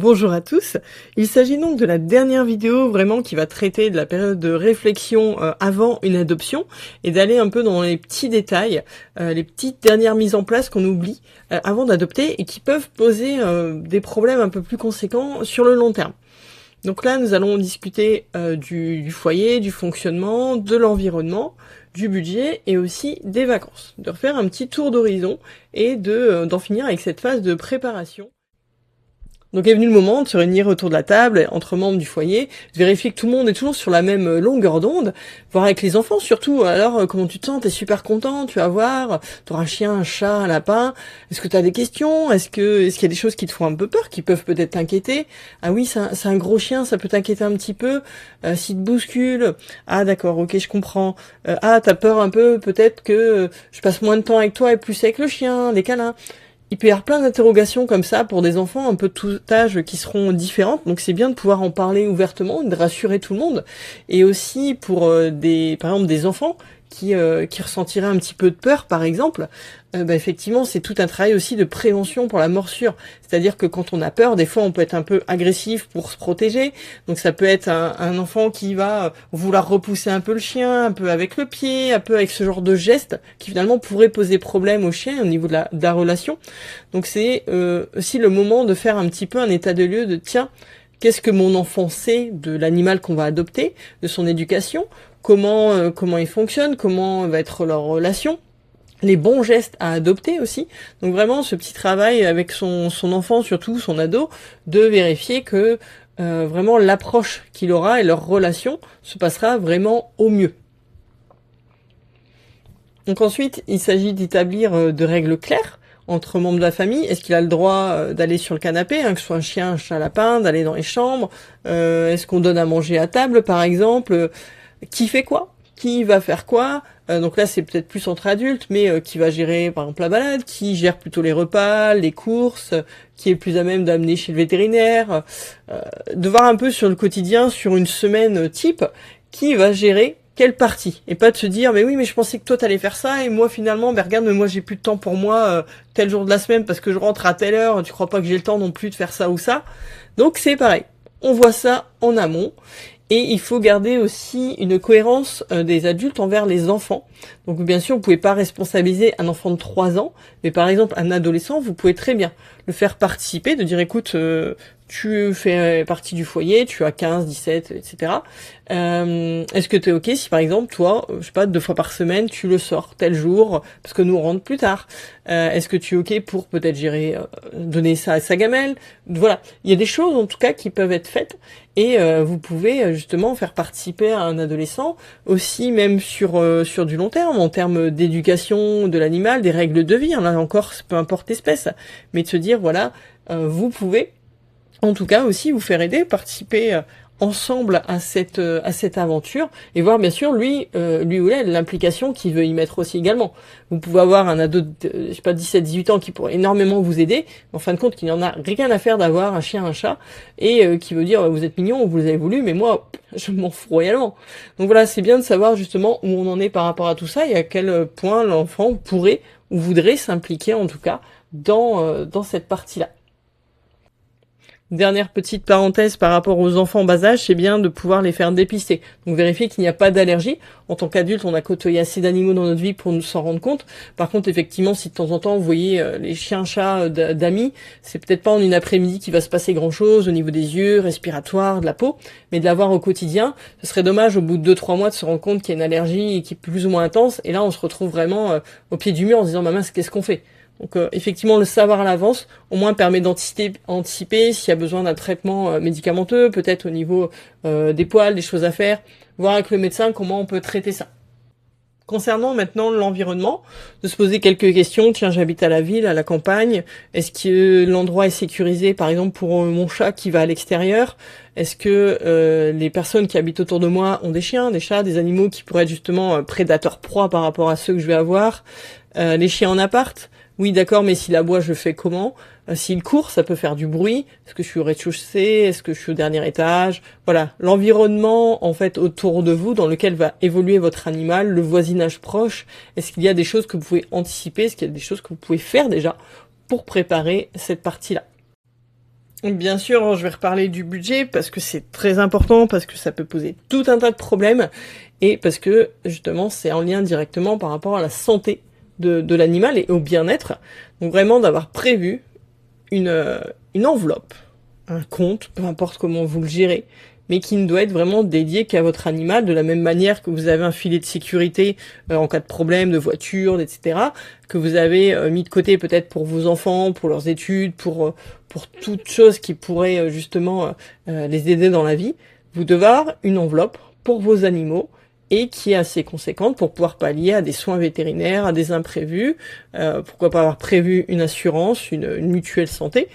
Bonjour à tous, il s'agit donc de la dernière vidéo vraiment qui va traiter de la période de réflexion avant une adoption et d'aller un peu dans les petits détails, les petites dernières mises en place qu'on oublie avant d'adopter et qui peuvent poser des problèmes un peu plus conséquents sur le long terme. Donc là, nous allons discuter du foyer, du fonctionnement, de l'environnement, du budget et aussi des vacances. De refaire un petit tour d'horizon et d'en finir avec cette phase de préparation. Donc est venu le moment de se réunir autour de la table, entre membres du foyer, de vérifier que tout le monde est toujours sur la même longueur d'onde, voir avec les enfants surtout, alors comment tu te sens, t'es super content, tu vas voir, t'auras un chien, un chat, un lapin, est-ce que t'as des questions, est-ce qu'il y a des choses qui te font un peu peur, qui peuvent peut-être t'inquiéter, ah oui c'est un gros chien, ça peut t'inquiéter un petit peu, s'il te bouscule, ah d'accord, ok je comprends, ah t'as peur un peu, peut-être que je passe moins de temps avec toi et plus avec le chien, des câlins. Il peut y avoir plein d'interrogations comme ça pour des enfants un peu de tout âge qui seront différentes, donc c'est bien de pouvoir en parler ouvertement, de rassurer tout le monde, et aussi pour par exemple des enfants qui ressentiraient un petit peu de peur par exemple, effectivement c'est tout un travail aussi de prévention pour la morsure, c'est-à-dire que quand on a peur, des fois on peut être un peu agressif pour se protéger, donc ça peut être un enfant qui va vouloir repousser un peu le chien, un peu avec le pied, un peu avec ce genre de geste qui finalement pourrait poser problème au chien au niveau de la relation. Donc c'est aussi le moment de faire un petit peu un état de lieu de tiens, qu'est-ce que mon enfant sait de l'animal qu'on va adopter, de son éducation, comment il fonctionne, comment va être leur relation, les bons gestes à adopter aussi. Donc vraiment ce petit travail avec son enfant, surtout son ado, de vérifier que vraiment l'approche qu'il aura et leur relation se passera vraiment au mieux. Donc ensuite, il s'agit d'établir de règles claires entre membres de la famille. Est-ce qu'il a le droit d'aller sur le canapé, que ce soit un chien, un chat, un lapin, d'aller dans les chambres, est-ce qu'on donne à manger à table par exemple, qui fait quoi, qui va faire quoi, donc là c'est peut-être plus entre adultes, mais qui va gérer par exemple la balade, qui gère plutôt les repas, les courses, qui est plus à même d'amener chez le vétérinaire, de voir un peu sur le quotidien, sur une semaine type, qui va gérer quelle partie, et pas de se dire mais oui mais je pensais que toi t'allais faire ça et moi finalement regarde mais moi j'ai plus de temps pour moi tel jour de la semaine parce que je rentre à telle heure, tu crois pas que j'ai le temps non plus de faire ça ou ça. Donc c'est pareil, on voit ça en amont. Et il faut garder aussi une cohérence des adultes envers les enfants. Donc bien sûr, vous pouvez pas responsabiliser un enfant de 3 ans, mais par exemple un adolescent, vous pouvez très bien le faire participer, de dire écoute, tu fais partie du foyer, tu as 15, 17, etc. Est-ce que tu es ok si par exemple toi, je sais pas, 2 fois par semaine, tu le sors tel jour, parce que nous on rentre plus tard. Est-ce que tu es ok pour peut-être gérer, donner ça à sa gamelle. Voilà, il y a des choses en tout cas qui peuvent être faites. Et vous pouvez justement faire participer à un adolescent aussi même sur du long terme, en termes d'éducation de l'animal, des règles de vie, là encore, peu importe l'espèce, mais de se dire voilà, vous pouvez en tout cas aussi vous faire aider, participer ensemble à cette aventure et voir bien sûr lui ou elle l'implication qu'il veut y mettre aussi également. Vous pouvez avoir un ado de je sais pas 17-18 ans qui pourrait énormément vous aider, mais en fin de compte qui n'en a rien à faire d'avoir un chien, un chat et qui veut dire vous êtes mignon, vous les avez voulu mais moi je m'en fous royalement. Donc voilà, c'est bien de savoir justement où on en est par rapport à tout ça et à quel point l'enfant pourrait ou voudrait s'impliquer en tout cas dans cette partie-là. Dernière petite parenthèse par rapport aux enfants en bas âge, c'est bien de pouvoir les faire dépister. Donc vérifier qu'il n'y a pas d'allergie. En tant qu'adulte, on a côtoyé assez d'animaux dans notre vie pour nous s'en rendre compte. Par contre, effectivement, si de temps en temps vous voyez les chiens, chats d'amis, c'est peut-être pas en une après-midi qu'il va se passer grand-chose au niveau des yeux, respiratoire, de la peau, mais de l'avoir au quotidien. Ce serait dommage au bout de 2-3 mois de se rendre compte qu'il y a une allergie qui est plus ou moins intense. Et là, on se retrouve vraiment au pied du mur en se disant bah mince, qu'est-ce qu'on fait ? Donc effectivement, le savoir à l'avance, au moins permet d'anticiper s'il y a besoin d'un traitement médicamenteux, peut-être au niveau des poils, des choses à faire, voir avec le médecin comment on peut traiter ça. Concernant maintenant l'environnement, de se poser quelques questions. Tiens, j'habite à la ville, à la campagne. Est-ce que l'endroit est sécurisé, par exemple, pour mon chat qui va à l'extérieur? Est-ce que les personnes qui habitent autour de moi ont des chiens, des chats, des animaux qui pourraient être justement prédateurs proies par rapport à ceux que je vais avoir? Les chiens en appart? Oui, d'accord, mais s'il aboie, je fais comment? S'il court, ça peut faire du bruit. Est-ce que je suis au rez-de-chaussée? Est-ce que je suis au dernier étage? Voilà, l'environnement en fait autour de vous dans lequel va évoluer votre animal, le voisinage proche. Est-ce qu'il y a des choses que vous pouvez anticiper? Est-ce qu'il y a des choses que vous pouvez faire déjà pour préparer cette partie-là? Bien sûr, je vais reparler du budget parce que c'est très important, parce que ça peut poser tout un tas de problèmes et parce que justement c'est en lien directement par rapport à la santé de l'animal et au bien-être. Donc vraiment d'avoir prévu une enveloppe, un compte, peu importe comment vous le gérez, mais qui ne doit être vraiment dédié qu'à votre animal, de la même manière que vous avez un filet de sécurité en cas de problème de voiture, etc., que vous avez mis de côté peut-être pour vos enfants, pour leurs études, pour toute chose qui pourrait justement les aider dans la vie. Vous devez avoir une enveloppe pour vos animaux et qui est assez conséquente pour pouvoir pallier à des soins vétérinaires, à des imprévus, pourquoi pas avoir prévu une assurance, une mutuelle santé,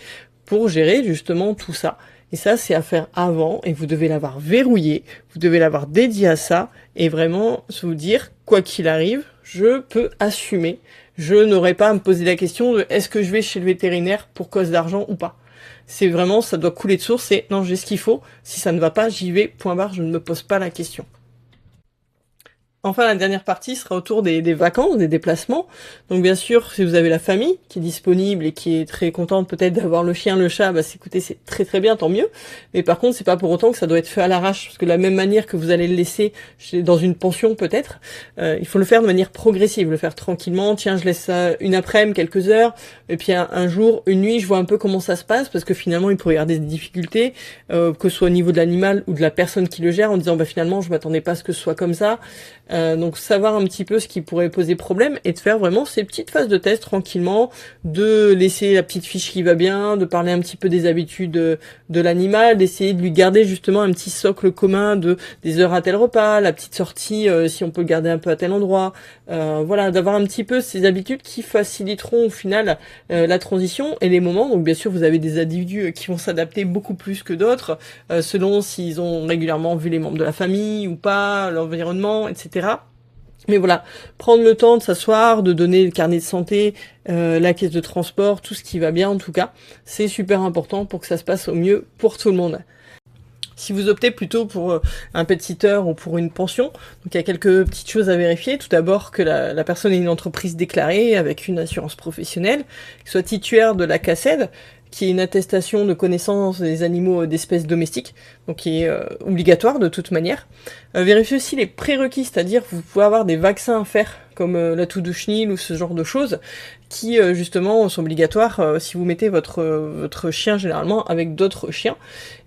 pour gérer justement tout ça. Et ça, c'est à faire avant, et vous devez l'avoir verrouillé, vous devez l'avoir dédié à ça, et vraiment vous dire, quoi qu'il arrive, je peux assumer. Je n'aurai pas à me poser la question de est-ce que je vais chez le vétérinaire pour cause d'argent ou pas. C'est vraiment, ça doit couler de source, c'est non, j'ai ce qu'il faut, si ça ne va pas, j'y vais, point barre, je ne me pose pas la question. Enfin, la dernière partie sera autour des vacances, des déplacements. Donc bien sûr, si vous avez la famille qui est disponible et qui est très contente peut-être d'avoir le chien, le chat, bah écoutez, c'est très très bien, tant mieux. Mais par contre, c'est pas pour autant que ça doit être fait à l'arrache, parce que de la même manière que vous allez le laisser dans une pension peut-être, il faut le faire de manière progressive, le faire tranquillement. Tiens, je laisse ça une après-midi, quelques heures, et puis un jour, une nuit, je vois un peu comment ça se passe, parce que finalement, il pourrait y avoir des difficultés, que ce soit au niveau de l'animal ou de la personne qui le gère, en disant bah finalement, je m'attendais pas à ce que ce soit comme ça. Donc savoir un petit peu ce qui pourrait poser problème et de faire vraiment ces petites phases de test tranquillement, de laisser la petite fiche qui va bien, de parler un petit peu des habitudes de l'animal, d'essayer de lui garder justement un petit socle commun de des heures à tel repas, la petite sortie si on peut le garder un peu à tel endroit, voilà, d'avoir un petit peu ces habitudes qui faciliteront au final la transition et les moments. Donc bien sûr vous avez des individus qui vont s'adapter beaucoup plus que d'autres selon s'ils ont régulièrement vu les membres de la famille ou pas, l'environnement, etc. Mais voilà, prendre le temps de s'asseoir, de donner le carnet de santé, la caisse de transport, tout ce qui va bien en tout cas, c'est super important pour que ça se passe au mieux pour tout le monde. Si vous optez plutôt pour un pet-sitter ou pour une pension, donc il y a quelques petites choses à vérifier. Tout d'abord que la personne ait une entreprise déclarée avec une assurance professionnelle, qu'elle soit titulaire de la CACED, qui est une attestation de connaissance des animaux d'espèces domestiques, donc qui est obligatoire de toute manière. Vérifiez aussi les prérequis, c'est-à-dire vous pouvez avoir des vaccins à faire, comme la toux de chenille ou ce genre de choses, qui justement sont obligatoires si vous mettez votre chien généralement avec d'autres chiens.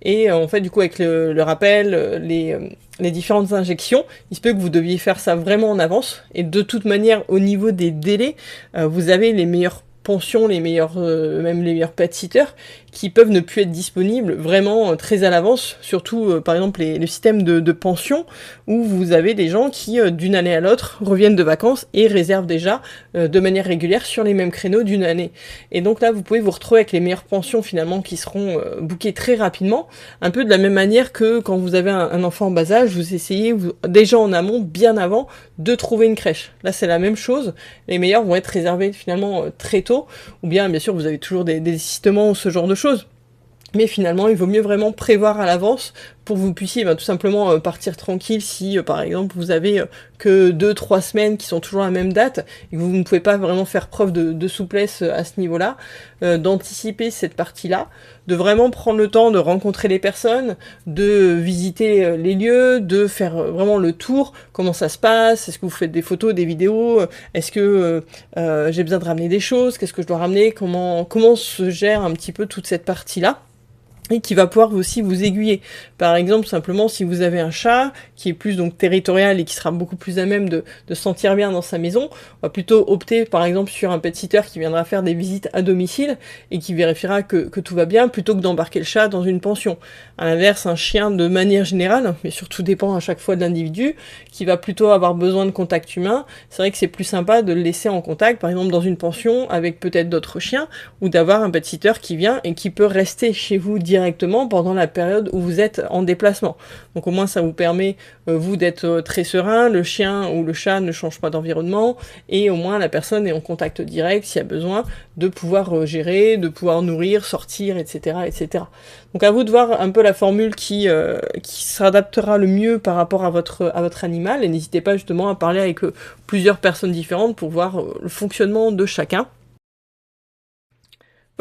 Et en fait du coup avec le rappel, les différentes injections, il se peut que vous deviez faire ça vraiment en avance. Et de toute manière au niveau des délais, vous avez les meilleurs pensions, les meilleurs, même les meilleurs pet-sitters, qui peuvent ne plus être disponibles vraiment très à l'avance, surtout par exemple le système de pension, où vous avez des gens qui d'une année à l'autre reviennent de vacances et réservent déjà de manière régulière sur les mêmes créneaux d'une année. Et donc là vous pouvez vous retrouver avec les meilleures pensions finalement qui seront bookées très rapidement, un peu de la même manière que quand vous avez un enfant en bas âge, vous essayez déjà en amont, bien avant, de trouver une crèche. Là c'est la même chose, les meilleurs vont être réservés finalement très tôt, ou bien sûr vous avez toujours des désistements ou ce genre de choses. Mais finalement, il vaut mieux vraiment prévoir à l'avance pour que vous puissiez tout simplement partir tranquille si, par exemple, vous avez que 2-3 semaines qui sont toujours à la même date et que vous ne pouvez pas vraiment faire preuve de souplesse à ce niveau-là, d'anticiper cette partie-là, de vraiment prendre le temps de rencontrer les personnes, de visiter les lieux, de faire vraiment le tour, comment ça se passe, est-ce que vous faites des photos, des vidéos, est-ce que j'ai besoin de ramener des choses, qu'est-ce que je dois ramener, comment se gère un petit peu toute cette partie-là. Et qui va pouvoir aussi vous aiguiller. Par exemple, simplement, si vous avez un chat qui est plus donc territorial et qui sera beaucoup plus à même de se sentir bien dans sa maison, on va plutôt opter par exemple sur un pet-sitter qui viendra faire des visites à domicile et qui vérifiera que tout va bien plutôt que d'embarquer le chat dans une pension. À l'inverse, un chien de manière générale, mais surtout dépend à chaque fois de l'individu, qui va plutôt avoir besoin de contact humain, c'est vrai que c'est plus sympa de le laisser en contact, par exemple dans une pension avec peut-être d'autres chiens, ou d'avoir un pet-sitter qui vient et qui peut rester chez vous directement pendant la période où vous êtes en déplacement. Donc au moins ça vous permet, vous, d'être très serein, le chien ou le chat ne change pas d'environnement, et au moins la personne est en contact direct s'il y a besoin, de pouvoir gérer, de pouvoir nourrir, sortir, etc., etc. Donc à vous de voir un peu la formule qui s'adaptera le mieux par rapport à votre animal, et n'hésitez pas justement à parler avec plusieurs personnes différentes pour voir le fonctionnement de chacun.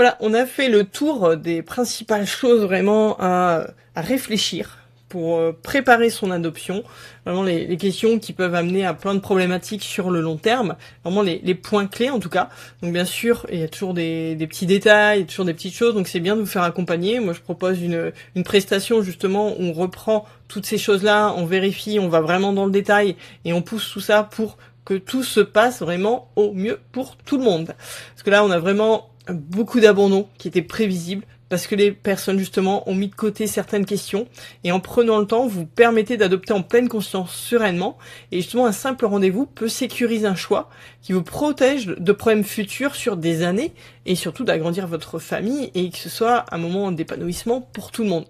Voilà, on a fait le tour des principales choses vraiment à réfléchir pour préparer son adoption. Vraiment les questions qui peuvent amener à plein de problématiques sur le long terme. Vraiment les points clés en tout cas. Donc bien sûr, il y a toujours des petits détails, toujours des petites choses. Donc c'est bien de vous faire accompagner. Moi je propose une prestation justement où on reprend toutes ces choses-là, on vérifie, on va vraiment dans le détail et on pousse tout ça pour que tout se passe vraiment au mieux pour tout le monde. Parce que là on a vraiment beaucoup d'abandons qui étaient prévisibles parce que les personnes justement ont mis de côté certaines questions et en prenant le temps, vous permettez d'adopter en pleine conscience sereinement et justement un simple rendez-vous peut sécuriser un choix qui vous protège de problèmes futurs sur des années et surtout d'agrandir votre famille et que ce soit un moment d'épanouissement pour tout le monde.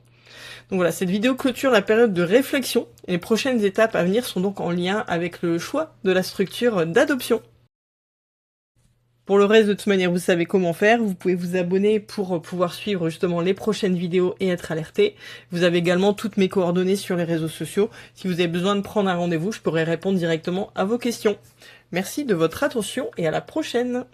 Donc voilà, cette vidéo clôture la période de réflexion et les prochaines étapes à venir sont donc en lien avec le choix de la structure d'adoption. Pour le reste, de toute manière, vous savez comment faire. Vous pouvez vous abonner pour pouvoir suivre justement les prochaines vidéos et être alerté. Vous avez également toutes mes coordonnées sur les réseaux sociaux. Si vous avez besoin de prendre un rendez-vous, je pourrai répondre directement à vos questions. Merci de votre attention et à la prochaine.